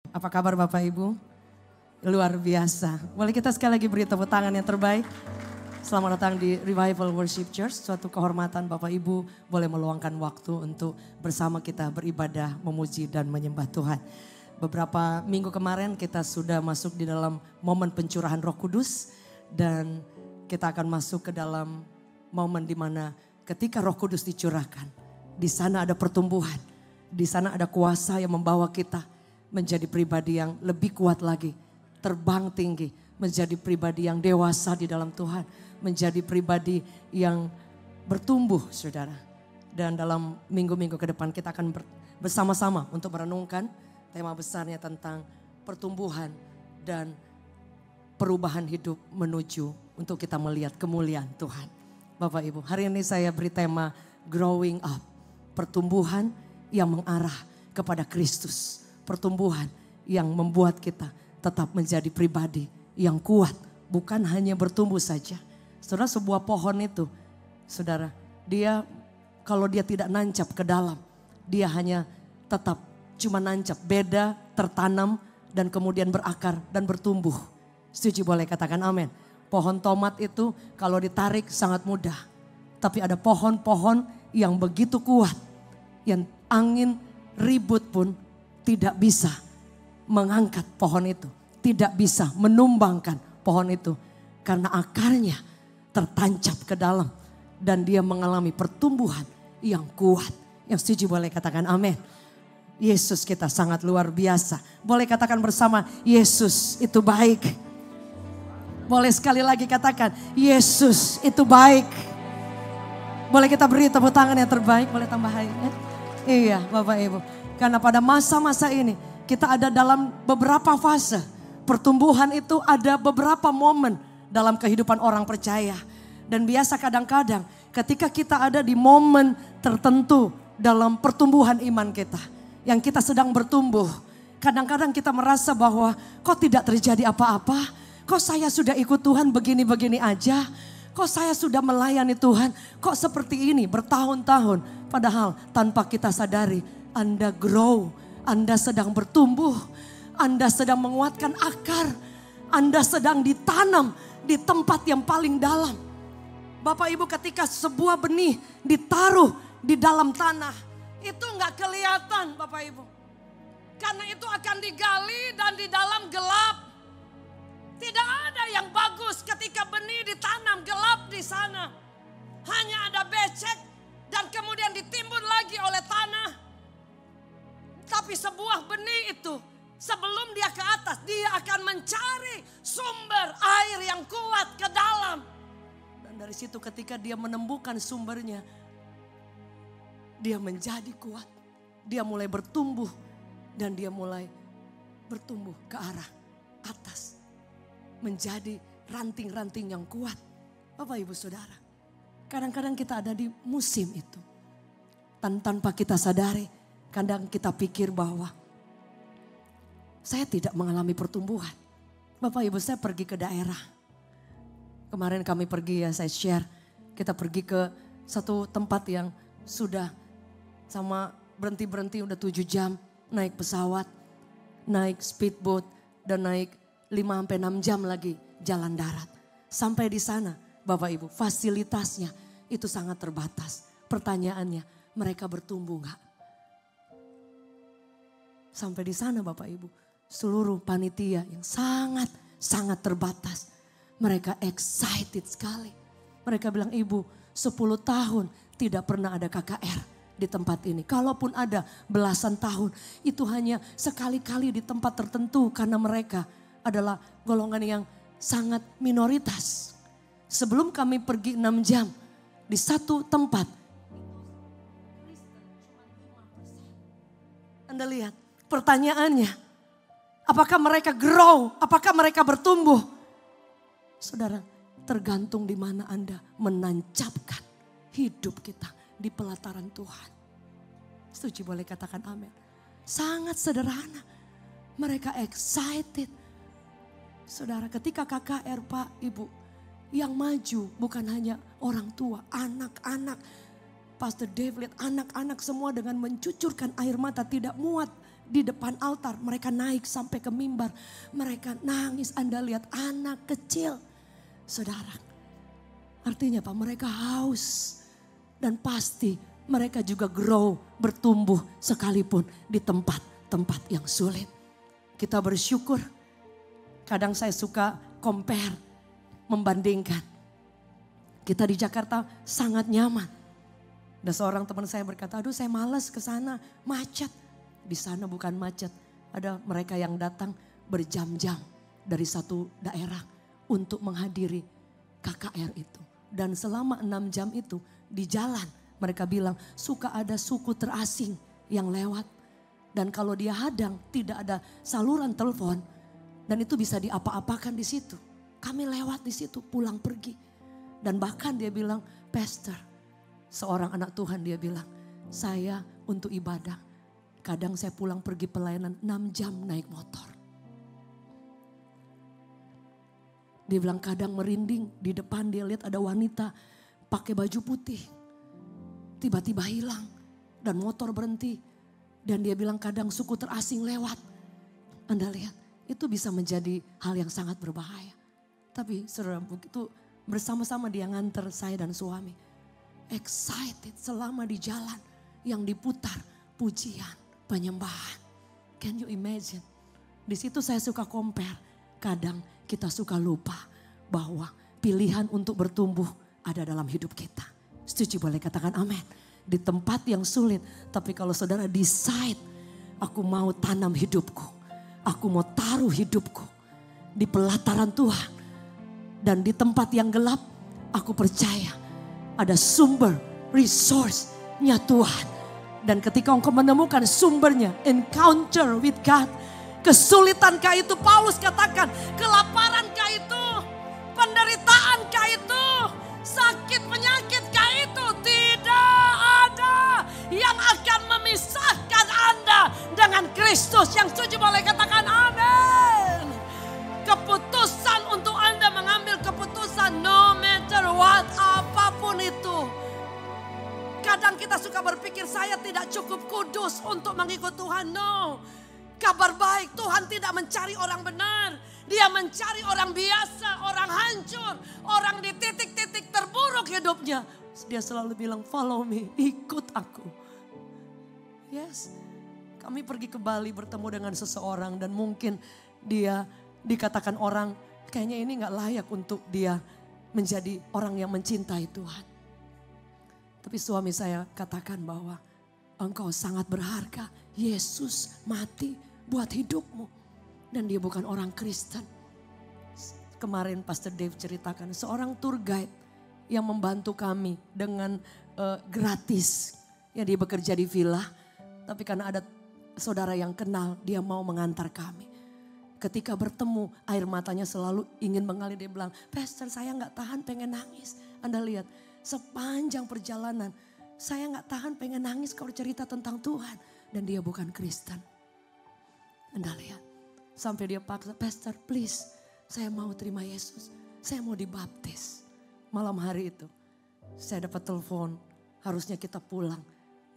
Apa kabar Bapak Ibu? Luar biasa. Boleh kita sekali lagi beri tepuk tangan yang terbaik. Selamat datang di Revival Worship Church. Suatu kehormatan Bapak Ibu boleh meluangkan waktu untuk bersama kita beribadah, memuji dan menyembah Tuhan. Beberapa minggu kemarin kita sudah masuk di dalam momen pencurahan Roh Kudus. Dan kita akan masuk ke dalam momen di mana ketika Roh Kudus dicurahkan. Di sana ada pertumbuhan. Di sana ada kuasa yang membawa kita menjadi pribadi yang lebih kuat lagi, terbang tinggi, menjadi pribadi yang dewasa di dalam Tuhan, menjadi pribadi yang bertumbuh, saudara. Dan dalam minggu-minggu ke depan kita akan bersama-sama untuk merenungkan tema besarnya tentang pertumbuhan dan perubahan hidup menuju untuk kita melihat kemuliaan Tuhan. Bapak Ibu, hari ini saya beri tema Growing Up, pertumbuhan yang mengarah kepada Kristus. Pertumbuhan yang membuat kita tetap menjadi pribadi yang kuat. Bukan hanya bertumbuh saja. Saudara, sebuah pohon itu, saudara, dia kalau dia tidak nancap ke dalam, dia hanya tetap cuma nancap, beda, tertanam dan kemudian berakar dan bertumbuh. Setuju, boleh katakan amin. Pohon tomat itu kalau ditarik sangat mudah. Tapi ada pohon-pohon yang begitu kuat, yang angin ribut pun tidak bisa mengangkat pohon itu. Tidak bisa menumbangkan pohon itu. Karena akarnya tertancap ke dalam. Dan dia mengalami pertumbuhan yang kuat. Yang setuju boleh katakan amin. Yesus kita sangat luar biasa. Boleh katakan bersama, Yesus itu baik. Boleh sekali lagi katakan, Yesus itu baik. Boleh kita beri tepuk tangan yang terbaik. Boleh tambah ya? Iya Bapak Ibu. Karena pada masa-masa ini kita ada dalam beberapa fase. Pertumbuhan itu ada beberapa momen dalam kehidupan orang percaya. Dan biasa kadang-kadang ketika kita ada di momen tertentu dalam pertumbuhan iman kita. Yang kita sedang bertumbuh. Kadang-kadang kita merasa bahwa kok tidak terjadi apa-apa. Kok saya sudah ikut Tuhan begini-begini aja. Kok saya sudah melayani Tuhan. Kok seperti ini bertahun-tahun. Padahal tanpa kita sadari. Anda grow, Anda sedang bertumbuh, Anda sedang menguatkan akar, Anda sedang ditanam di tempat yang paling dalam. Bapak Ibu, ketika sebuah benih ditaruh di dalam tanah, itu nggak kelihatan Bapak Ibu. Karena itu akan digali dan di dalam gelap. Tidak ada yang bagus ketika benih ditanam gelap di sana. Hanya ada becek dan kemudian ditimbun lagi oleh tanah. Tapi sebuah benih itu sebelum dia ke atas, dia akan mencari sumber air yang kuat ke dalam. Dan dari situ ketika dia menemukan sumbernya, dia menjadi kuat. Dia mulai bertumbuh dan dia mulai bertumbuh ke arah atas. Menjadi ranting-ranting yang kuat. Bapak Ibu Saudara, kadang-kadang kita ada di musim itu. Tanpa kita sadari. Kadang kita pikir bahwa saya tidak mengalami pertumbuhan. Bapak Ibu, saya pergi ke daerah. Kemarin kami pergi ya, saya share. Kita pergi ke satu tempat yang sudah sama berhenti-berhenti udah 7 jam. Naik pesawat, naik speedboat dan naik 5-6 jam lagi jalan darat. Sampai di sana Bapak Ibu, fasilitasnya itu sangat terbatas. Pertanyaannya, mereka bertumbuh enggak? Sampai di sana Bapak Ibu, seluruh panitia yang sangat terbatas. Mereka excited sekali. Mereka bilang, Ibu 10 tahun tidak pernah ada KKR di tempat ini. Kalaupun ada belasan tahun, itu hanya sekali-kali di tempat tertentu. Karena mereka adalah golongan yang sangat minoritas. Sebelum kami pergi 6 jam di satu tempat. Anda lihat. Pertanyaannya, apakah mereka grow? Apakah mereka bertumbuh? Saudara, tergantung di mana Anda menancapkan hidup kita di pelataran Tuhan. Setuju, boleh katakan amin. Sangat sederhana. Mereka excited. Saudara, ketika KKR Pak, Ibu, yang maju bukan hanya orang tua, anak-anak. Pastor Dave lihat anak-anak semua dengan mencucurkan air mata tidak muat di depan altar. Mereka naik sampai ke mimbar. Mereka nangis. Anda lihat anak kecil. Saudara, artinya apa? Mereka haus. Dan pasti mereka juga grow, bertumbuh sekalipun di tempat-tempat yang sulit. Kita bersyukur. Kadang saya suka compare, membandingkan. Kita di Jakarta sangat nyaman. Dan seorang teman saya berkata, aduh saya malas ke sana, macet. Di sana bukan macet, ada mereka yang datang berjam-jam dari satu daerah untuk menghadiri KKR itu. Dan selama 6 jam itu di jalan mereka bilang suka ada suku terasing yang lewat. Dan kalau dia hadang tidak ada saluran telepon dan itu bisa diapa-apakan di situ. Kami lewat di situ pulang pergi. Dan bahkan dia bilang, pastor, seorang anak Tuhan dia bilang, saya untuk ibadah, kadang saya pulang pergi pelayanan 6 jam naik motor. Dia bilang kadang merinding, di depan dia lihat ada wanita pakai baju putih. Tiba-tiba hilang dan motor berhenti. Dan dia bilang kadang suku terasing lewat. Anda lihat, itu bisa menjadi hal yang sangat berbahaya. Tapi saudara, begitu bersama-sama dia nganter saya dan suami. Excited selama di jalan yang diputar pujian, penyembahan. Can you imagine? Di situ saya suka compare. Kadang kita suka lupa bahwa pilihan untuk bertumbuh ada dalam hidup kita. Setuju, boleh katakan amin. Di tempat yang sulit, tapi kalau saudara decide, aku mau tanam hidupku. Aku mau taruh hidupku di pelataran Tuhan. Dan di tempat yang gelap, aku percaya ada sumber, resource-nya Tuhan. Dan ketika engkau menemukan sumbernya, encounter with God. Kesulitankah itu? Paulus katakan, kelaparankah itu? Penderitaankah itu? Sakit penyakitkah itu? Tidak ada yang akan memisahkan Anda dengan Kristus. Yang setuju boleh katakan amin. Keputusan untuk Anda mengambil keputusan no matter what, apapun itu. Kadang kita suka berpikir saya tidak cukup kudus untuk mengikut Tuhan. No. Kabar baik, Tuhan tidak mencari orang benar. Dia mencari orang biasa, orang hancur, orang di titik-titik terburuk hidupnya. Dia selalu bilang follow me, ikut aku. Yes, kami pergi ke Bali bertemu dengan seseorang dan mungkin dia dikatakan orang kayaknya ini gak layak untuk dia menjadi orang yang mencintai Tuhan. Tapi suami saya katakan bahwa engkau sangat berharga. Yesus mati buat hidupmu. Dan dia bukan orang Kristen. Kemarin Pastor Dave ceritakan seorang tour guide yang membantu kami dengan gratis. Yang dia bekerja di villa. Tapi karena ada saudara yang kenal, dia mau mengantar kami. Ketika bertemu, air matanya selalu ingin mengalir. Dia bilang, Pastor saya gak tahan pengen nangis. Anda lihat, sepanjang perjalanan saya gak tahan pengen nangis kalau cerita tentang Tuhan. Dan dia bukan Kristen. Anda lihat, sampai dia paksa, Pastor please, saya mau terima Yesus. Saya mau dibaptis. Malam hari itu, saya dapat telepon, harusnya kita pulang.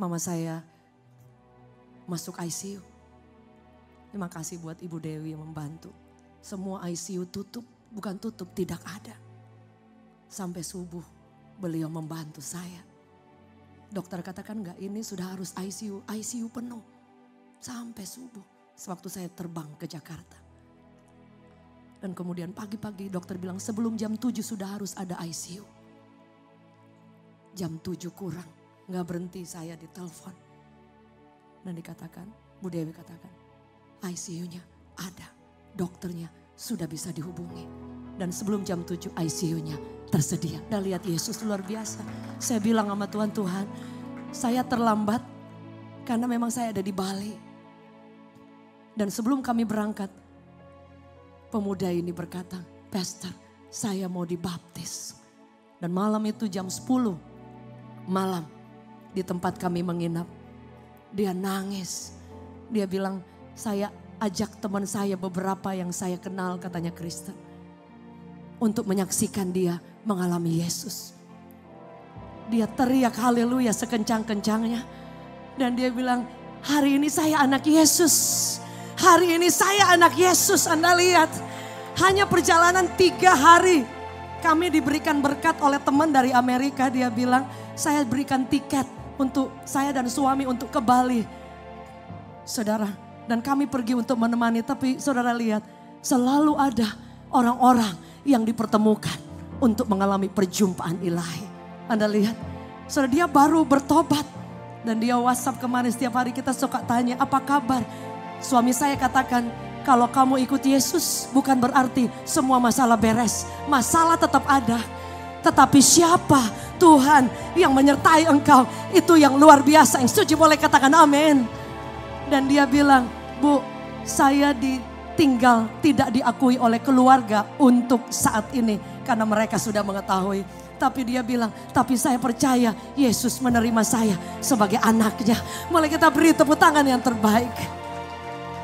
Mama saya masuk ICU. Terima kasih buat Ibu Dewi yang membantu. Semua ICU tutup, bukan tutup, tidak ada. Sampai subuh beliau membantu saya. Dokter katakan enggak, ini sudah harus ICU, ICU penuh. Sampai subuh, sewaktu saya terbang ke Jakarta. Dan kemudian pagi-pagi dokter bilang sebelum jam 7 sudah harus ada ICU. Jam 7 kurang, enggak berhenti saya ditelepon. Dan dikatakan, Bu Dewi katakan, ICU-nya ada, dokternya sudah bisa dihubungi. Dan sebelum jam 7 ICU-nya tersedia. Dan lihat Yesus luar biasa. Saya bilang sama Tuhan, Tuhan saya terlambat karena memang saya ada di Bali. Dan sebelum kami berangkat, pemuda ini berkata, Pastor saya mau dibaptis. Dan malam itu jam 10 malam di tempat kami menginap. Dia nangis, dia bilang, saya ajak teman saya beberapa yang saya kenal katanya Kristen. Untuk menyaksikan dia mengalami Yesus. Dia teriak haleluya sekencang-kencangnya. Dan dia bilang Hari ini saya anak Yesus. Hari ini saya anak Yesus. Anda lihat, hanya perjalanan 3 hari. Kami diberikan berkat oleh teman dari Amerika. Dia bilang, saya berikan tiket untuk saya dan suami untuk ke Bali. Saudara, dan kami pergi untuk menemani. Tapi saudara lihat, selalu ada orang-orang yang dipertemukan untuk mengalami perjumpaan ilahi. Anda lihat, saudara, dia baru bertobat. Dan dia WhatsApp kemarin, setiap hari kita suka tanya, apa kabar? Suami saya katakan, kalau kamu ikut Yesus bukan berarti semua masalah beres. Masalah tetap ada. Tetapi siapa Tuhan yang menyertai engkau, itu yang luar biasa. Yang setuju boleh katakan amin. Dan dia bilang, Bu, saya ditinggal, tidak diakui oleh keluarga untuk saat ini. Karena mereka sudah mengetahui. Tapi dia bilang, tapi saya percaya Yesus menerima saya sebagai anaknya. Mulai kita beri tepuk tangan yang terbaik.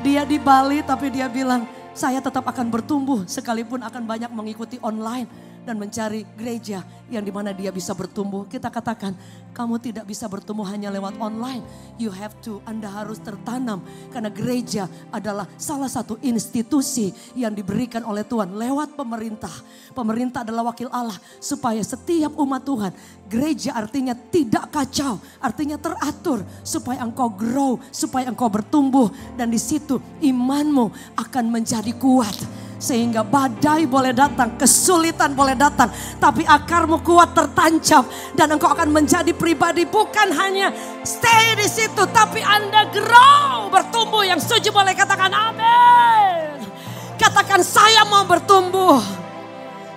Dia di Bali tapi dia bilang, saya tetap akan bertumbuh sekalipun akan banyak mengikuti online. Dan mencari gereja yang dimana dia bisa bertumbuh. Kita katakan, kamu tidak bisa bertumbuh hanya lewat online. You have to, Anda harus tertanam. Karena gereja adalah salah satu institusi yang diberikan oleh Tuhan lewat pemerintah. Pemerintah adalah wakil Allah supaya setiap umat Tuhan. Gereja artinya tidak kacau, artinya teratur. Supaya engkau grow, supaya engkau bertumbuh. Dan di situ imanmu akan menjadi kuat. Sehingga badai boleh datang, kesulitan boleh datang. Tapi akarmu kuat tertancap. Dan engkau akan menjadi pribadi bukan hanya stay di situ. Tapi Anda grow, bertumbuh. Yang setuju boleh katakan amin. Katakan saya mau bertumbuh.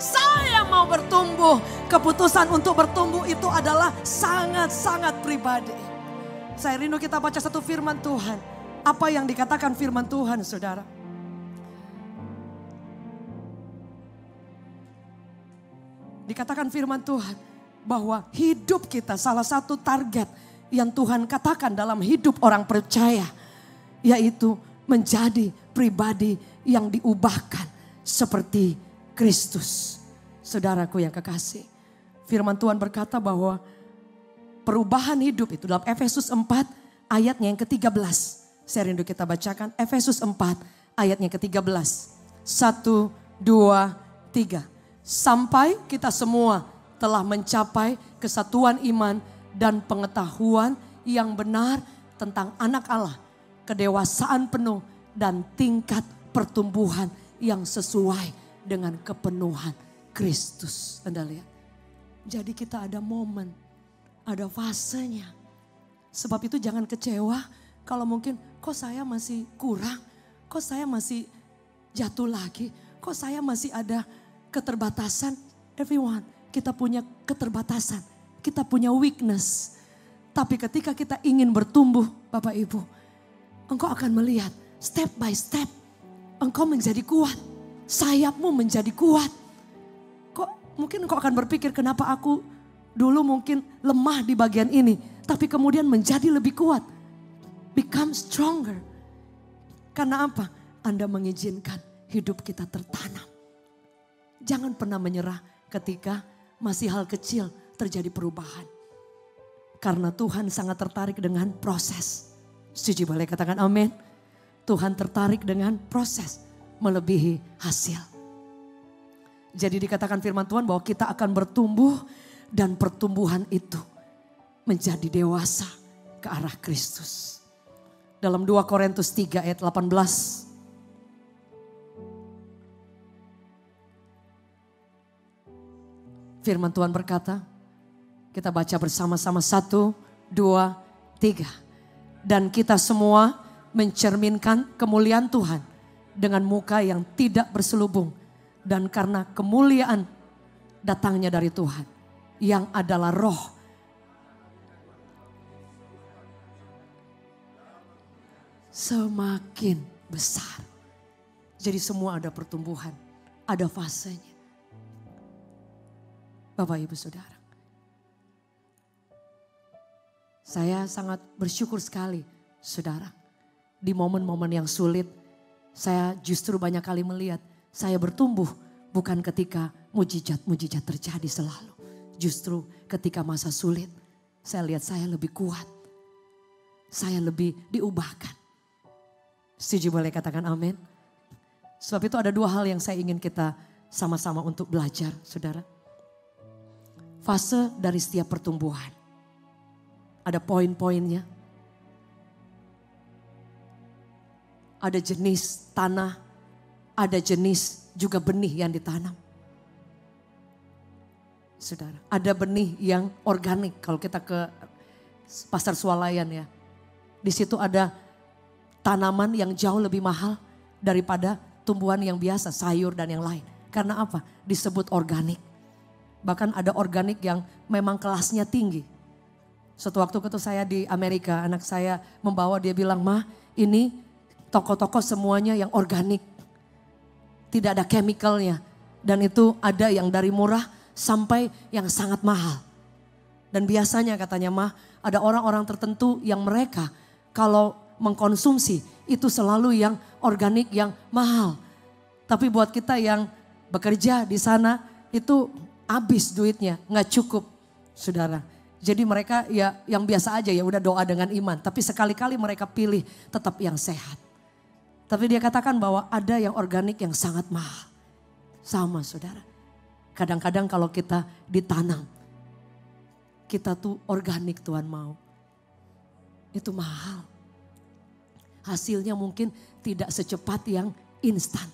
Saya mau bertumbuh. Keputusan untuk bertumbuh itu adalah sangat-sangat pribadi. Saya rindu kita baca satu firman Tuhan. Apa yang dikatakan firman Tuhan, saudara? Dikatakan firman Tuhan bahwa hidup kita salah satu target yang Tuhan katakan dalam hidup orang percaya. Yaitu menjadi pribadi yang diubahkan seperti Kristus. Saudaraku yang kekasih. Firman Tuhan berkata bahwa perubahan hidup itu dalam Efesus 4 ayatnya yang ke-13. Saya rindu kita bacakan Efesus 4 ayatnya ke-13. 1, 2, 3. Sampai kita semua telah mencapai kesatuan iman dan pengetahuan yang benar tentang anak Allah. Kedewasaan penuh dan tingkat pertumbuhan yang sesuai dengan kepenuhan Kristus. Anda lihat. Jadi kita ada momen, ada fasenya. Sebab itu jangan kecewa kalau mungkin kok saya masih kurang, kok saya masih jatuh lagi, kok saya masih ada keterbatasan. Everyone, kita punya keterbatasan. Kita punya weakness. Tapi ketika kita ingin bertumbuh, Bapak Ibu, engkau akan melihat step by step. Engkau menjadi kuat. Sayapmu menjadi kuat. Kok mungkin engkau akan berpikir, kenapa aku dulu mungkin lemah di bagian ini. Tapi kemudian menjadi lebih kuat. Become stronger. Karena apa? Anda mengizinkan hidup kita tertanam. Jangan pernah menyerah ketika masih hal kecil terjadi perubahan. Karena Tuhan sangat tertarik dengan proses. Setuju boleh katakan amin. Tuhan tertarik dengan proses melebihi hasil. Jadi dikatakan firman Tuhan bahwa kita akan bertumbuh dan pertumbuhan itu menjadi dewasa ke arah Kristus. Dalam 2 Korintus 3 ayat 18. Firman Tuhan berkata, kita baca bersama-sama 1, 2, 3. Dan kita semua mencerminkan kemuliaan Tuhan dengan muka yang tidak berselubung. Dan karena kemuliaan datangnya dari Tuhan yang adalah roh. Semakin besar. Jadi semua ada pertumbuhan, ada fasenya. Bapak Ibu Saudara. Saya sangat bersyukur sekali saudara. Di momen-momen yang sulit saya justru banyak kali melihat saya bertumbuh bukan ketika mujizat-mujizat terjadi selalu. Justru ketika masa sulit saya lihat saya lebih kuat. saya lebih diubahkan. Setuju, boleh katakan amin. Sebab itu ada dua hal yang saya ingin kita sama-sama untuk belajar, saudara. Fase dari setiap pertumbuhan. Ada poin-poinnya. Ada jenis tanah, ada jenis juga benih yang ditanam. Saudara, ada benih yang organik. Kalau kita ke pasar swalayan ya. Di situ ada tanaman yang jauh lebih mahal daripada tumbuhan yang biasa, sayur dan yang lain. Karena apa? Disebut organik. Bahkan ada organik yang memang kelasnya tinggi. Suatu waktu ketika saya di Amerika, anak saya membawa, dia bilang, "Ma, ini toko-toko semuanya yang organik. Tidak ada chemicalnya. Dan itu ada yang dari murah sampai yang sangat mahal." Dan biasanya katanya, "Ma, ada orang-orang tertentu yang mereka kalau mengkonsumsi itu selalu yang organik yang mahal. Tapi buat kita yang bekerja di sana itu habis duitnya, nggak cukup, saudara." Jadi mereka ya yang biasa aja ya udah doa dengan iman. Tapi sekali-kali mereka pilih tetap yang sehat. Tapi dia katakan bahwa ada yang organik yang sangat mahal. Sama saudara. Kadang-kadang kalau kita ditanam, kita tuh organik Tuhan mau. Itu mahal. Hasilnya mungkin tidak secepat yang instan.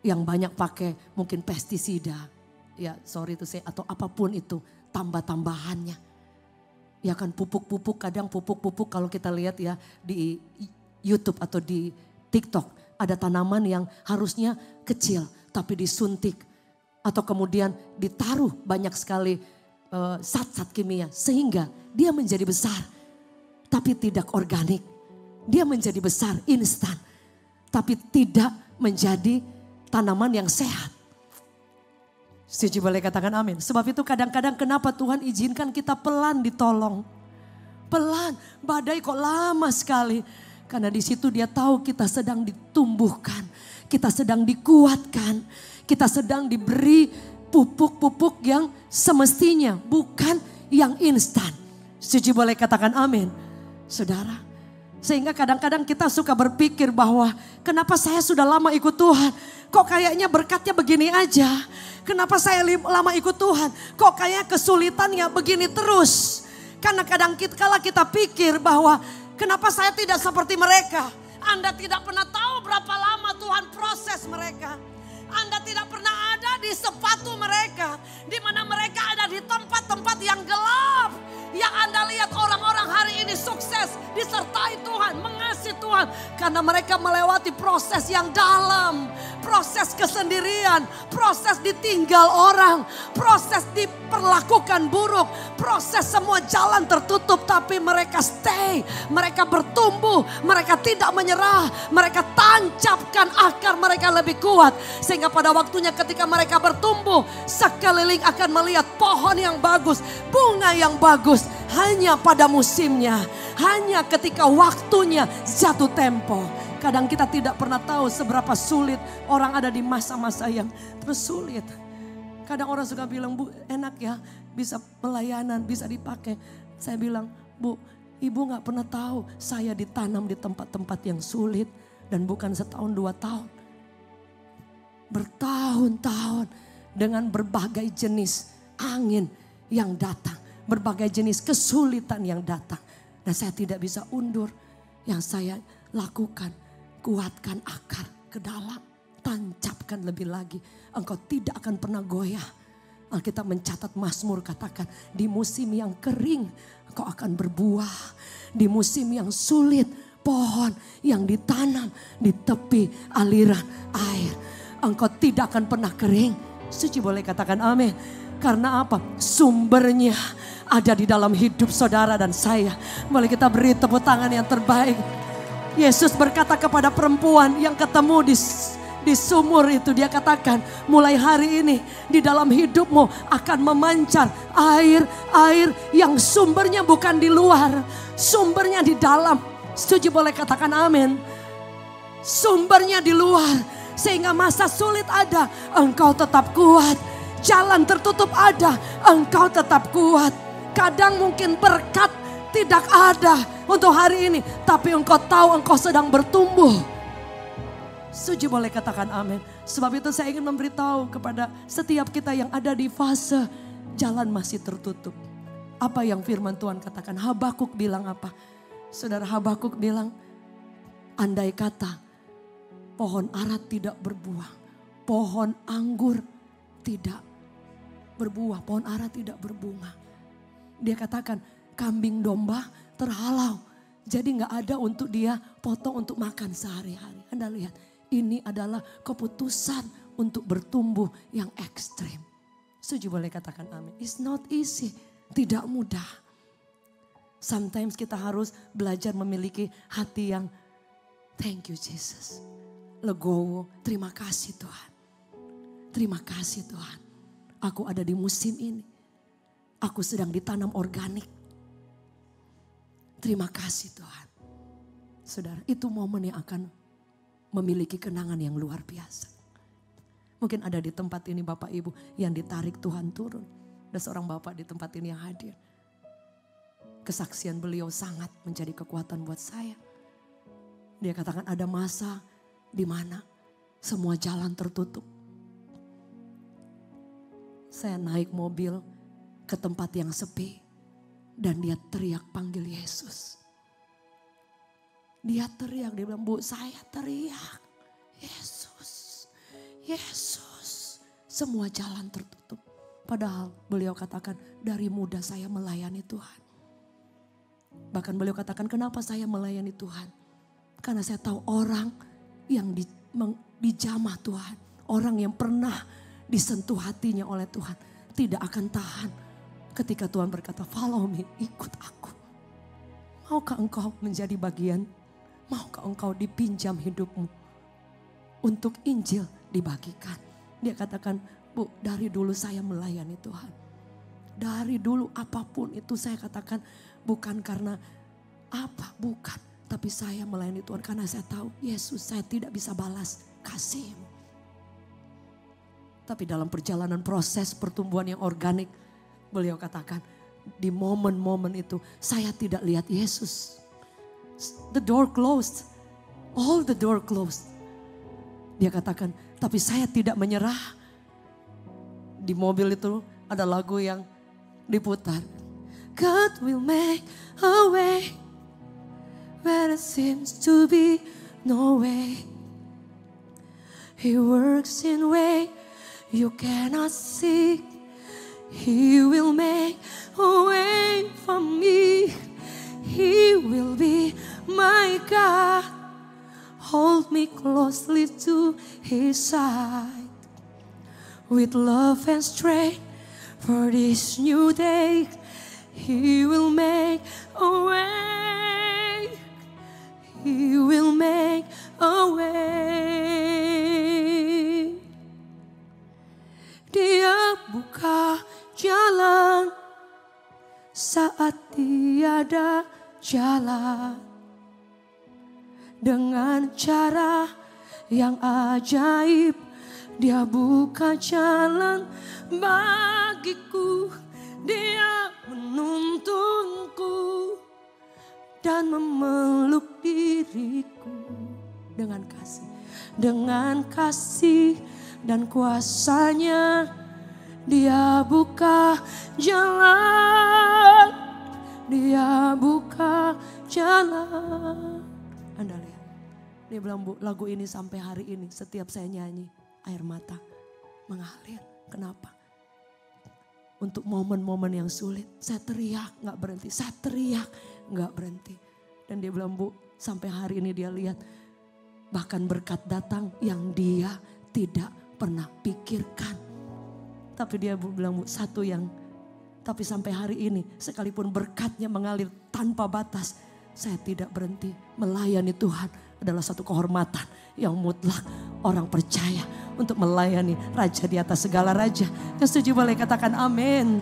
Yang banyak pakai mungkin pestisida. Ya sorry to say, atau apapun itu tambah-tambahannya. Ya kan pupuk-pupuk, kadang pupuk-pupuk kalau kita lihat ya di YouTube atau di TikTok. Ada tanaman yang harusnya kecil tapi disuntik. Atau kemudian ditaruh banyak sekali zat-zat kimia. Sehingga dia menjadi besar tapi tidak organik. Dia menjadi besar instan tapi tidak menjadi tanaman yang sehat. Setuju, boleh katakan amin. Sebab itu kadang-kadang kenapa Tuhan izinkan kita pelan ditolong. Pelan, badai kok lama sekali. Karena di situ dia tahu kita sedang ditumbuhkan. Kita sedang dikuatkan. Kita sedang diberi pupuk-pupuk yang semestinya. Bukan yang instan. Setuju, boleh katakan amin. Saudara, sehingga kadang-kadang kita suka berpikir bahwa kenapa saya sudah lama ikut Tuhan. Kok kayaknya berkatnya begini aja. Kenapa saya lama ikut Tuhan? Kok kayak kesulitannya begini terus? Karena kadang kala kita pikir bahwa kenapa saya tidak seperti mereka? Anda tidak pernah tahu berapa lama Tuhan proses mereka. Anda tidak pernah ada di sepatu mereka. Di mana mereka ada di tempat-tempat yang gelap. Yang Anda lihat orang-orang hari ini sukses, disertai Tuhan, mengasihi Tuhan. Karena mereka melewati proses yang dalam. Proses kesendirian, proses ditinggal orang, proses diperlakukan buruk, proses semua jalan tertutup. Tapi mereka stay, mereka bertumbuh, mereka tidak menyerah. Mereka tancapkan akar mereka lebih kuat. Sehingga pada waktunya ketika mereka bertumbuh, sekeliling akan melihat pohon yang bagus, bunga yang bagus. Hanya pada musimnya, hanya ketika waktunya jatuh tempo. Kadang kita tidak pernah tahu seberapa sulit orang ada di masa-masa yang terus sulit. Kadang orang suka bilang, "Bu, enak ya bisa pelayanan, bisa dipakai." Saya bilang, "Bu, Ibu gak pernah tahu saya ditanam di tempat-tempat yang sulit. Dan bukan setahun 2 tahun. Bertahun-tahun dengan berbagai jenis angin yang datang. Berbagai jenis kesulitan yang datang. Dan saya tidak bisa undur. Yang saya lakukan, kuatkan akar ke dalam. Tancapkan lebih lagi. Engkau tidak akan pernah goyah. Alkitab mencatat Mazmur katakan, di musim yang kering engkau akan berbuah. Di musim yang sulit, pohon yang ditanam di tepi aliran air. Engkau tidak akan pernah kering. Suci, boleh katakan amin. Karena apa? Sumbernya ada di dalam hidup saudara dan saya. Boleh kita beri tepuk tangan yang terbaik. Yesus berkata kepada perempuan yang ketemu di sumur itu. Dia katakan, mulai hari ini di dalam hidupmu akan memancar air yang sumbernya bukan di luar. Sumbernya di dalam. Setuju, boleh katakan amin. Sumbernya di luar. Sehingga masa sulit ada, engkau tetap kuat. Jalan tertutup ada, engkau tetap kuat. Kadang mungkin berkat tidak ada untuk hari ini. Tapi engkau tahu engkau sedang bertumbuh. Setuju boleh katakan amin. Sebab itu saya ingin memberitahu kepada setiap kita yang ada di fase jalan masih tertutup. Apa yang firman Tuhan katakan? Habakuk bilang apa? Saudara, Habakuk bilang, andai kata pohon ara tidak berbuah, pohon anggur tidak berbuah, pohon ara tidak berbunga. Dia katakan kambing domba terhalau. Jadi gak ada untuk dia potong untuk makan sehari-hari. Anda lihat, ini adalah keputusan untuk bertumbuh yang ekstrim. Setuju boleh katakan amin. It's not easy, tidak mudah. Sometimes kita harus belajar memiliki hati yang thank you Jesus. Legowo, terima kasih Tuhan. Terima kasih Tuhan. Aku ada di musim ini. Aku sedang ditanam organik. Terima kasih Tuhan. Saudara, itu momen yang akan memiliki kenangan yang luar biasa. Mungkin ada di tempat ini Bapak Ibu yang ditarik Tuhan turun. Ada seorang Bapak di tempat ini yang hadir. Kesaksian beliau sangat menjadi kekuatan buat saya. Dia katakan ada masa di mana semua jalan tertutup. Saya naik mobil ke tempat yang sepi dan dia teriak panggil Yesus. Dia teriak, dia bilang, "Bu, saya teriak, Yesus, Yesus." Semua jalan tertutup. Padahal beliau katakan dari muda saya melayani Tuhan. Bahkan beliau katakan, kenapa saya melayani Tuhan? Karena saya tahu orang yang dijamah Tuhan. Orang yang pernah disentuh hatinya oleh Tuhan. Tidak akan tahan ketika Tuhan berkata, follow me, ikut aku. Maukah engkau menjadi bagian? Maukah engkau dipinjam hidupmu? Untuk Injil dibagikan. Dia katakan, Bu, dari dulu saya melayani Tuhan. Dari dulu apapun itu saya katakan bukan karena apa, bukan. Tapi saya melayani Tuhan karena saya tahu Yesus saya tidak bisa balas kasih-Mu. Tapi dalam perjalanan proses pertumbuhan yang organik, beliau katakan di momen-momen itu saya tidak lihat Yesus. The door closed, all the door closed. Dia katakan, tapi saya tidak menyerah. Di mobil itu ada lagu yang diputar. God will make a way where there seems to be no way. He works in way you cannot see. He will make a way for me. He will be my God. Hold me closely to His side. With love and strength for this new day, He will make a way. He will make a way. Dia buka jalan saat tiada jalan. Dengan cara yang ajaib, Dia buka jalan bagiku. Dia menuntunku dan memeluk diriku dengan kasih. Dengan kasih dan kuasa-Nya, Dia buka jalan. Dia buka jalan. Anda lihat, dia bilang, Bu, lagu ini sampai hari ini setiap saya nyanyi air mata mengalir. Kenapa? Untuk momen-momen yang sulit saya teriak gak berhenti, saya teriak gak berhenti. Dan dia bilang, Bu, sampai hari ini dia lihat bahkan berkat datang yang dia tidak pernah pikirkan. Tapi dia bilang, Bu, satu yang tapi sampai hari ini sekalipun berkatnya mengalir tanpa batas, saya tidak berhenti melayani Tuhan. Adalah satu kehormatan yang mutlak orang percaya untuk melayani Raja di atas segala raja. Yang setuju boleh katakan amin.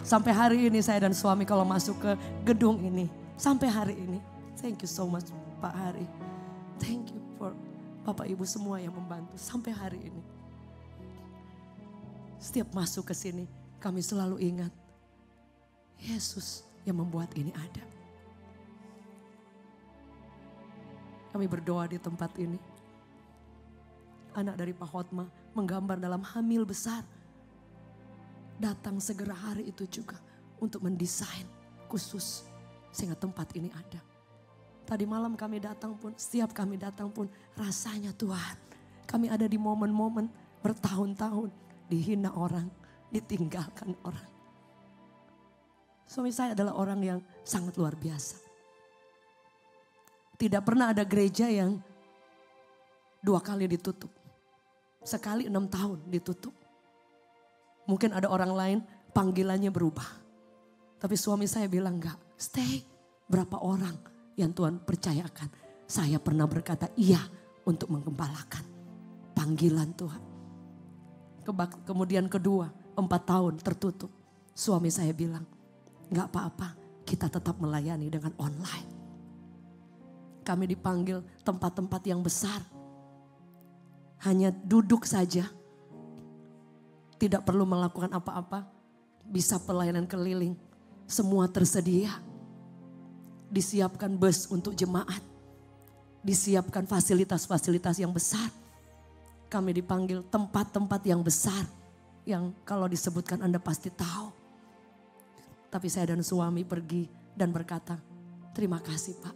Sampai hari ini saya dan suami kalau masuk ke gedung ini, sampai hari ini, thank you so much Pak Hari. Thank you for Bapak Ibu semua yang membantu sampai hari ini. Setiap masuk ke sini kami selalu ingat Yesus yang membuat ini ada. Kami berdoa di tempat ini. Anak dari Pak Hotma menggambar dalam hamil besar. Datang segera hari itu juga untuk mendesain khusus sehingga tempat ini ada. Tadi malam kami datang pun, setiap kami datang pun rasanya Tuhan. Kami ada di momen-momen bertahun-tahun dihina orang, ditinggalkan orang. Suami saya adalah orang yang sangat luar biasa. Tidak pernah ada gereja yang 2 kali ditutup. Sekali 6 tahun ditutup. Mungkin ada orang lain panggilannya berubah. Tapi suami saya bilang enggak, stay. Berapa orang yang Tuhan percayakan. Saya pernah berkata iya untuk menggembalakan panggilan Tuhan. Kemudian kedua, 4 tahun tertutup. Suami saya bilang, enggak apa-apa, kita tetap melayani dengan online. Kami dipanggil tempat-tempat yang besar. Hanya duduk saja. Tidak perlu melakukan apa-apa. Bisa pelayanan keliling. Semua tersedia. Disiapkan bus untuk jemaat. Disiapkan fasilitas-fasilitas yang besar. Kami dipanggil tempat-tempat yang besar. Yang kalau disebutkan Anda pasti tahu. Tapi saya dan suami pergi dan berkata, terima kasih Pak.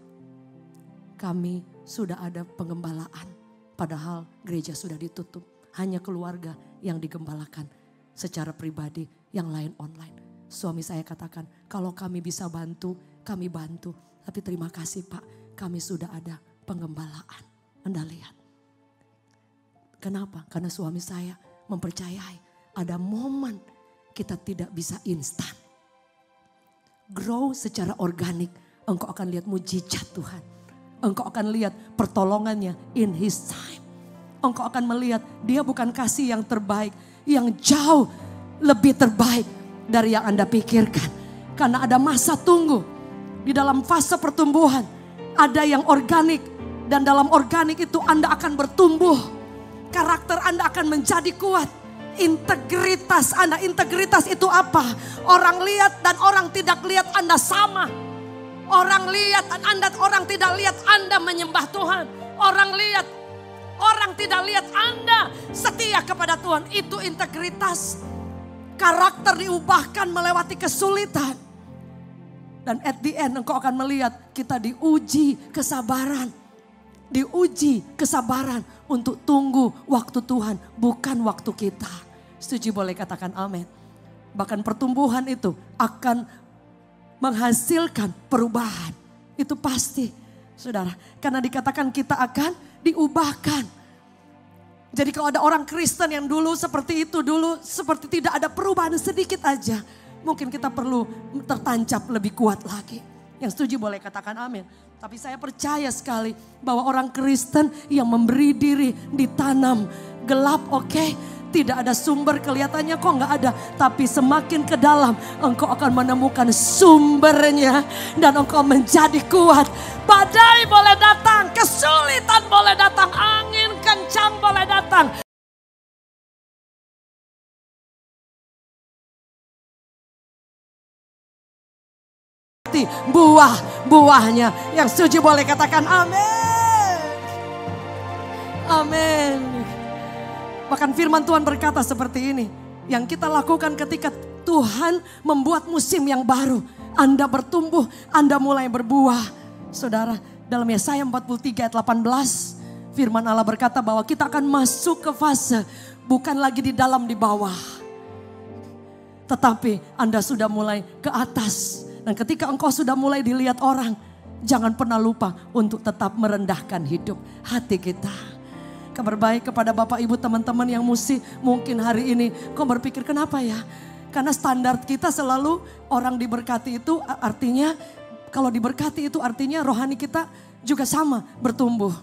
Kami sudah ada pengembalaan. Padahal gereja sudah ditutup. Hanya keluarga yang digembalakan secara pribadi, yang lain online. Suami saya katakan, kalau kami bisa bantu, kami bantu. Tapi terima kasih Pak, kami sudah ada pengembalaan. Anda lihat. Kenapa? Karena suami saya mempercayai ada momen kita tidak bisa instan. Grow secara organik, engkau akan lihat mujizat Tuhan. Engkau akan lihat pertolongannya in His time. Engkau akan melihat dia bukan kasih yang terbaik. Yang jauh lebih terbaik dari yang Anda pikirkan. Karena ada masa tunggu. Di dalam fase pertumbuhan. Ada yang organik. Dan dalam organik itu Anda akan bertumbuh. Karakter Anda akan menjadi kuat. Integritas Anda. Integritas itu apa? Orang lihat dan orang tidak lihat Anda sama. Orang lihat dan orang tidak lihat Anda menyembah Tuhan. Orang lihat, orang tidak lihat Anda setia kepada Tuhan. Itu integritas. Karakter diubahkan melewati kesulitan. Dan at the end engkau akan melihat kita diuji kesabaran. Diuji kesabaran untuk tunggu waktu Tuhan. Bukan waktu kita. Setuju boleh katakan amin. Bahkan pertumbuhan itu akan menghasilkan perubahan. Itu pasti, saudara. Karena dikatakan kita akan diubahkan. Jadi kalau ada orang Kristen yang dulu seperti itu, dulu seperti tidak ada perubahan sedikit aja. Mungkin kita perlu tertancap lebih kuat lagi. Yang setuju boleh katakan amin. Tapi saya percaya sekali bahwa orang Kristen yang memberi diri ditanam gelap, oke. Tidak ada sumber, kelihatannya kok nggak ada. Tapi semakin ke dalam engkau akan menemukan sumbernya. Dan engkau menjadi kuat. Badai boleh datang, kesulitan boleh datang, angin kencang boleh datang. Buah-buahnya. Yang setuju boleh katakan amin. Amin. Bahkan firman Tuhan berkata seperti ini. Yang kita lakukan ketika Tuhan membuat musim yang baru. Anda bertumbuh, Anda mulai berbuah. Saudara, dalam Yesaya 43 ayat 18. Firman Allah berkata bahwa kita akan masuk ke fase. Bukan lagi di dalam, di bawah. Tetapi Anda sudah mulai ke atas. Dan ketika engkau sudah mulai dilihat orang. Jangan pernah lupa untuk tetap merendahkan hidup hati kita. Kabar baik kepada Bapak Ibu teman-teman yang mungkin hari ini kau berpikir kenapa ya? Karena standar kita selalu orang diberkati itu artinya, kalau diberkati itu artinya rohani kita juga sama bertumbuh.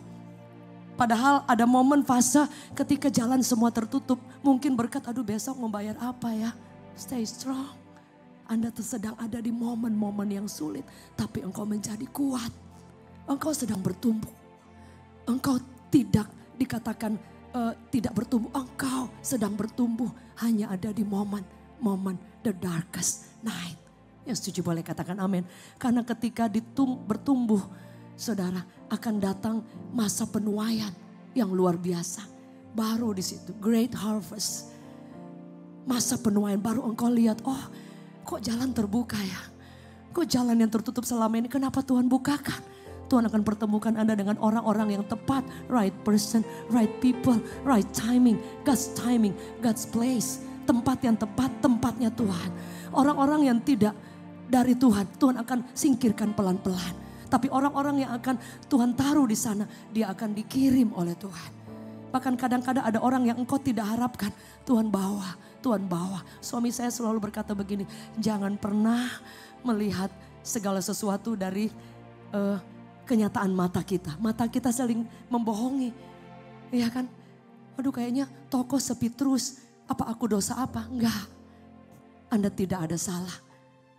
Padahal ada momen fase ketika jalan semua tertutup. Mungkin berkat, aduh besok mau bayar apa ya? Stay strong. Anda sedang ada di momen-momen yang sulit. Tapi engkau menjadi kuat. Engkau sedang bertumbuh. Engkau tidak dikatakan tidak bertumbuh. Engkau sedang bertumbuh. Hanya ada di momen the darkest night. Yang setuju boleh katakan amin. Karena ketika bertumbuh, saudara, akan datang masa penuaian yang luar biasa. Baru di situ, great harvest. Masa penuaian baru engkau lihat, oh kok jalan terbuka ya. Kok jalan yang tertutup selama ini, kenapa Tuhan bukakan? Tuhan akan pertemukan Anda dengan orang-orang yang tepat. Right person, right people, right timing. God's place. Tempat yang tepat, tempatnya Tuhan. Orang-orang yang tidak dari Tuhan, Tuhan akan singkirkan pelan-pelan. Tapi orang-orang yang akan Tuhan taruh di sana, dia akan dikirim oleh Tuhan. Bahkan kadang-kadang ada orang yang engkau tidak harapkan, Tuhan bawa. Suami saya selalu berkata begini, jangan pernah melihat segala sesuatu dari kenyataan mata kita. Mata kita saling membohongi. Iya kan? Aduh kayaknya toko sepi terus. Apa aku dosa apa? Enggak. Anda tidak ada salah.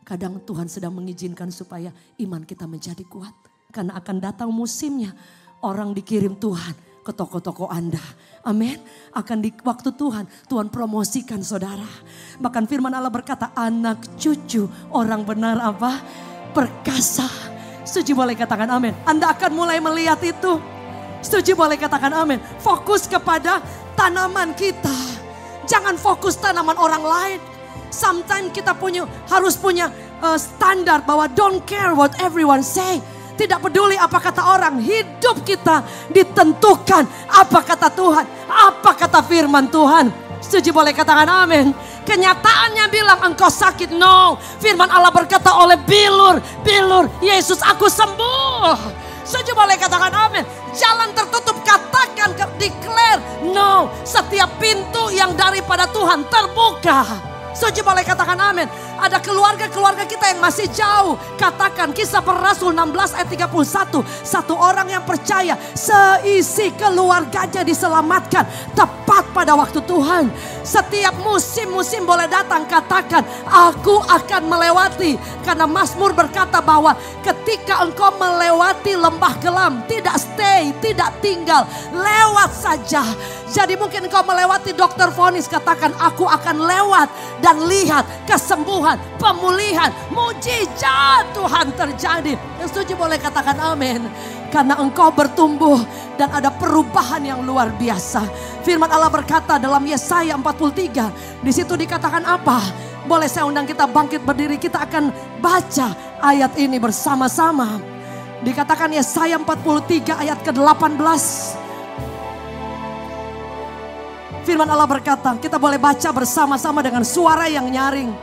Kadang Tuhan sedang mengizinkan supaya iman kita menjadi kuat. Karena akan datang musimnya. Orang dikirim Tuhan ke toko-toko Anda. Amin. Akan di waktu Tuhan promosikan saudara. Bahkan firman Allah berkata, anak cucu orang benar apa? Perkasa. Setuju boleh katakan amin. Anda akan mulai melihat itu. Setuju boleh katakan amin. Fokus kepada tanaman kita. Jangan fokus tanaman orang lain. Sometimes kita harus punya standar bahwa don't care what everyone say. Tidak peduli apa kata orang. Hidup kita ditentukan apa kata Tuhan. Apa kata firman Tuhan. Setuju boleh katakan amin. Kenyataannya bilang engkau sakit. No. Firman Allah berkata oleh bilur. Yesus aku sembuh. Setuju boleh katakan amin. Jalan tertutup katakan declare. No. Setiap pintu yang daripada Tuhan terbuka. Setuju boleh katakan amin. Ada keluarga-keluarga kita yang masih jauh. Katakan Kisah Para Rasul 16 ayat 31. Satu orang yang percaya seisi keluarganya diselamatkan. Tepat pada waktu Tuhan. Setiap musim-musim boleh datang. Katakan aku akan melewati. Karena Mazmur berkata bahwa ketika engkau melewati lembah kelam. Tidak stay, tidak tinggal. Lewat saja. Jadi mungkin engkau melewati dokter vonis. Katakan aku akan lewat dan lihat kesembuhan, pemulihan, mujizat Tuhan terjadi. Yang setuju boleh katakan amin. Karena engkau bertumbuh dan ada perubahan yang luar biasa. Firman Allah berkata dalam Yesaya 43. Di situ dikatakan apa? Boleh saya undang kita bangkit berdiri. Kita akan baca ayat ini bersama-sama. Dikatakan Yesaya 43 ayat ke-18. Firman Allah berkata, kita boleh baca bersama-sama dengan suara yang nyaring.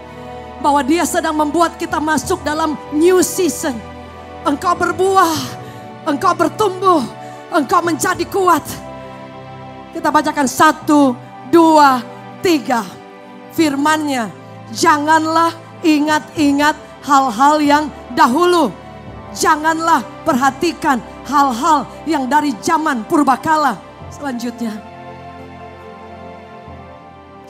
Bahwa dia sedang membuat kita masuk dalam new season. Engkau berbuah, engkau bertumbuh, engkau menjadi kuat. Kita bacakan 1, 2, 3. Firman-Nya, janganlah ingat-ingat hal-hal yang dahulu. Janganlah perhatikan hal-hal yang dari zaman purbakala. Selanjutnya.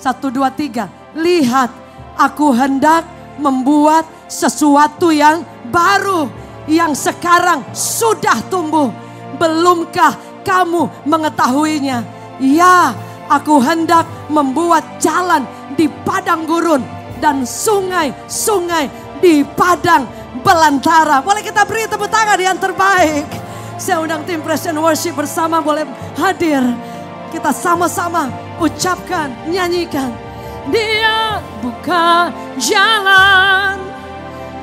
1, 2, 3. Lihat, aku hendak membuat sesuatu yang baru. Yang sekarang sudah tumbuh. Belumkah kamu mengetahuinya? Ya, aku hendak membuat jalan di padang gurun. Dan sungai-sungai di padang belantara. Boleh kita beri tepuk tangan yang terbaik. Saya undang tim Praise and Worship bersama boleh hadir. Kita sama-sama ucapkan, nyanyikan. Dia buka jalan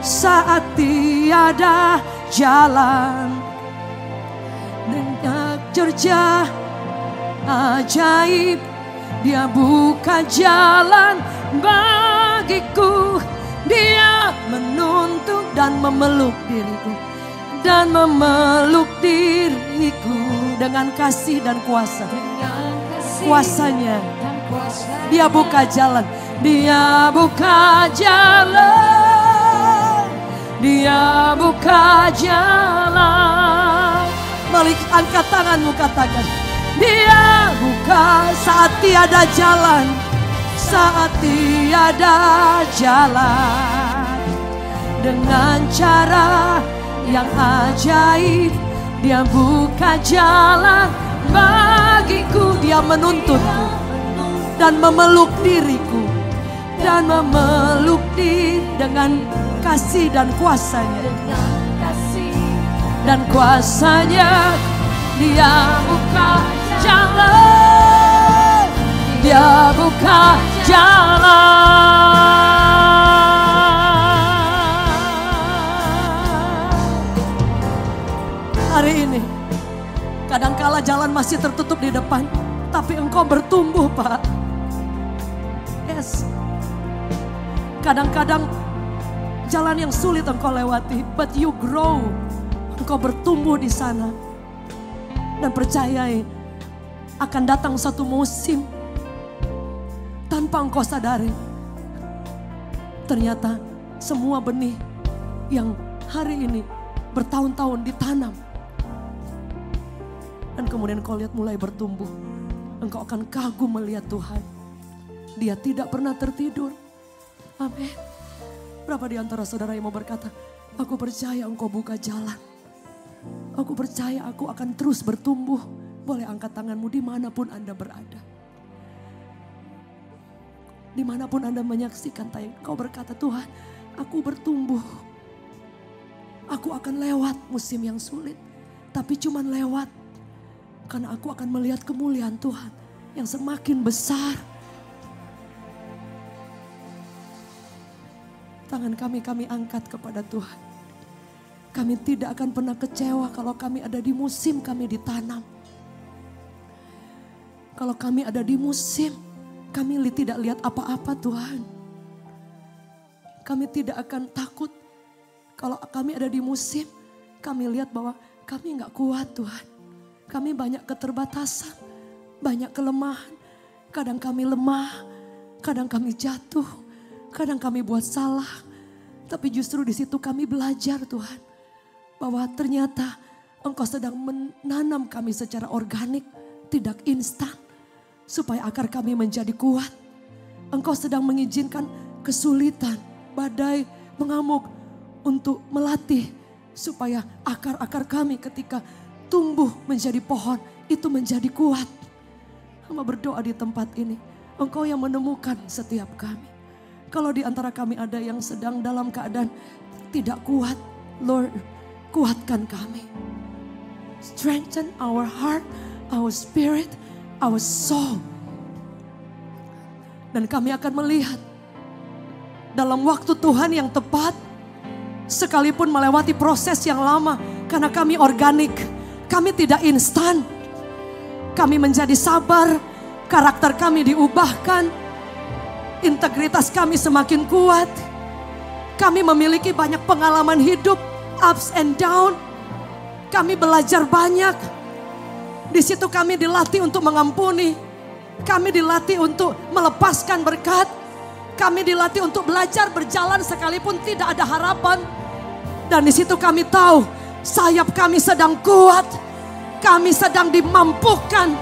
saat tiada jalan. Dengan kerja ajaib dia buka jalan bagiku. Dia menuntun dan memeluk diriku. Dan memeluk diriku dengan kasih dan kuasa. Kuasanya. Dia buka jalan. Dia buka jalan. Dia buka jalan. Mari angkat tanganmu katakan. Dia buka saat tiada jalan. Saat tiada jalan. Dengan cara yang ajaib dia buka jalan bagiku. Dia menuntutku dan memeluk diriku. Dan memeluk diri dengan kasih dan kuasanya. Dengan kasih Dan kuasanya Dia buka jalan. Dia buka jalan. Hari ini kadangkala jalan masih tertutup di depan, tapi engkau bertumbuh, Pak. Yes. Kadang-kadang jalan yang sulit engkau lewati, but you grow. Engkau bertumbuh di sana. Dan percayai, akan datang satu musim tanpa engkau sadari. Ternyata semua benih yang hari ini bertahun-tahun ditanam, dan kemudian kau lihat mulai bertumbuh. Engkau akan kagum melihat Tuhan. Dia tidak pernah tertidur. Amin. Berapa di antara saudara yang mau berkata, aku percaya engkau buka jalan. Aku percaya aku akan terus bertumbuh. Boleh angkat tanganmu dimanapun Anda berada. Dimanapun Anda menyaksikan tayang, kau berkata, Tuhan, aku bertumbuh. Aku akan lewat musim yang sulit, tapi cuman lewat. Karena aku akan melihat kemuliaan Tuhan yang semakin besar. Tangan kami angkat kepada Tuhan. Kami tidak akan pernah kecewa kalau kami ada di musim kami ditanam. Kalau kami ada di musim, kami tidak lihat apa-apa Tuhan. Kami tidak akan takut. Kalau kami ada di musim, kami lihat bahwa kami gak kuat Tuhan. Kami banyak keterbatasan, banyak kelemahan. Kadang kami lemah, kadang kami jatuh, kadang kami buat salah. Tapi justru di situ kami belajar Tuhan, bahwa ternyata Engkau sedang menanam kami secara organik, tidak instan, supaya akar kami menjadi kuat. Engkau sedang mengizinkan kesulitan, badai mengamuk untuk melatih, supaya akar-akar kami ketika tumbuh menjadi pohon, itu menjadi kuat. Hamba berdoa di tempat ini, Engkau yang menemukan setiap kami. Kalau di antara kami ada yang sedang dalam keadaan tidak kuat, Lord, kuatkan kami. Strengthen our heart, our spirit, our soul. Dan kami akan melihat dalam waktu Tuhan yang tepat, sekalipun melewati proses yang lama, karena kami organik, kami tidak instan. Kami menjadi sabar, karakter kami diubahkan, integritas kami semakin kuat. Kami memiliki banyak pengalaman hidup, ups and down. Kami belajar banyak. Di situ kami dilatih untuk mengampuni. Kami dilatih untuk melepaskan berkat. Kami dilatih untuk belajar berjalan sekalipun tidak ada harapan. Dan di situ kami tahu sayap kami sedang kuat. Kami sedang dimampukan.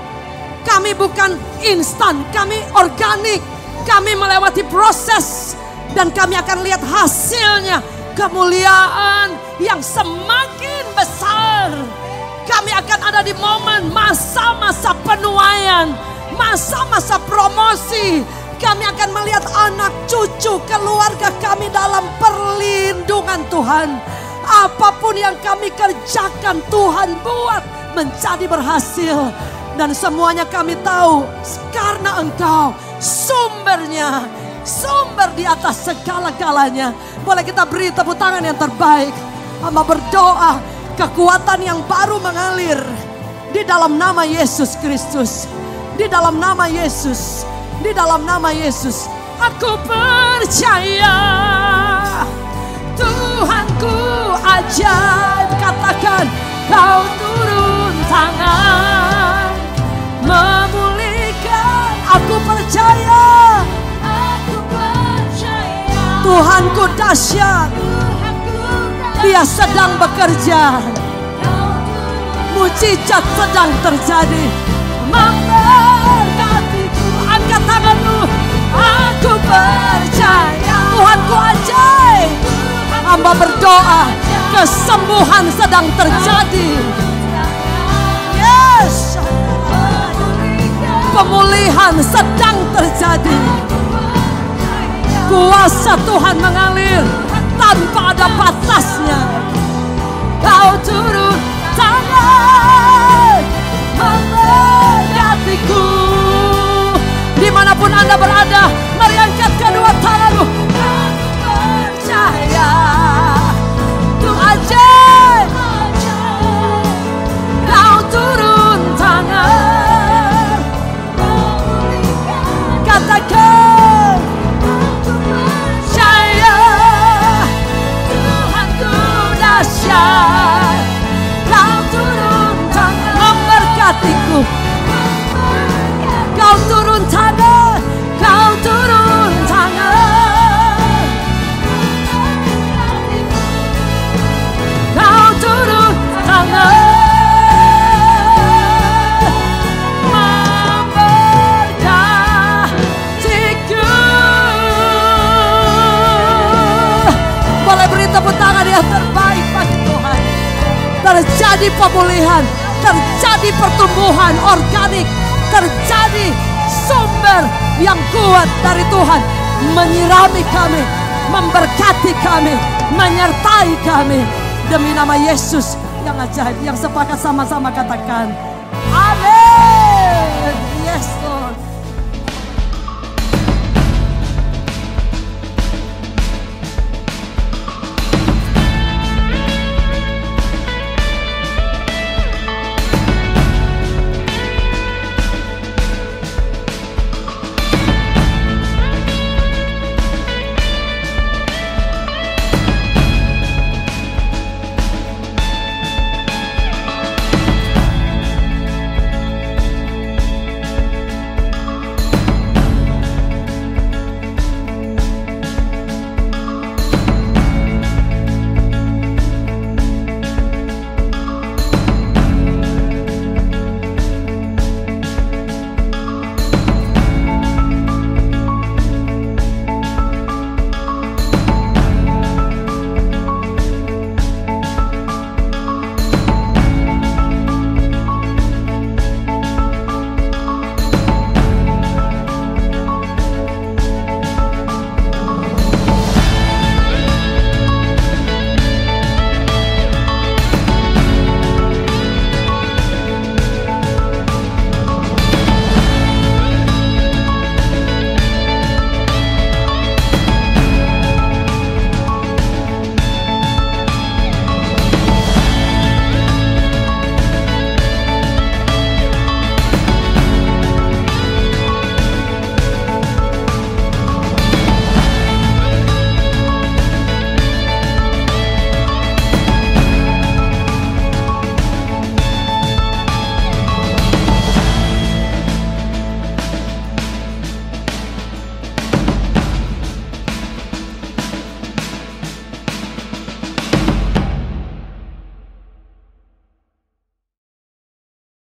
Kami bukan instan, kami organik. Kami melewati proses dan kami akan lihat hasilnya. Kemuliaan yang semakin besar. Kami akan ada di momen masa-masa penuaian, masa-masa promosi. Kami akan melihat anak cucu keluarga kami dalam perlindungan Tuhan. Apapun yang kami kerjakan, Tuhan buat menjadi berhasil. Dan semuanya kami tahu karena Engkau sumbernya, sumber di atas segala-galanya. Boleh kita beri tepuk tangan yang terbaik. Hamba berdoa kekuatan yang baru mengalir di dalam nama Yesus Kristus. Di dalam nama Yesus. Di dalam nama Yesus. Aku percaya Tuhanku ajaib. Katakan, Kau turun tangan memulihkan. Aku percaya Tuhanku dahsyat. Dia sedang bekerja. Mujizat sedang terjadi. Memberkatiku. Angkat tanganmu. Aku percaya Tuhanku ajaib. Hamba berdoa kesembuhan sedang terjadi. Yes. Pemulihan sedang terjadi. Kuasa Tuhan mengalir. tanpa ada batasnya. Kau turun tangan memberkatiku. Dimanapun Anda berada, mari angkat kedua tanganmu. Aku percaya Tuhan ajaib. Kau turun tangan, katakan aku percaya Tuhanku dahsyat. Kau turun tangan memberkatiku. Kau turun tangan, kau turun tangan, kau turun tangan memberkatiku. Boleh beri tepuk tangan yang terbaik bagi Tuhan. Terjadi pemulihan, terjadi pertumbuhan organik, terjadi sumber yang kuat dari Tuhan menyirami kami, memberkati kami, menyertai kami. Demi nama Yesus yang ajaib, yang sepakat sama-sama katakan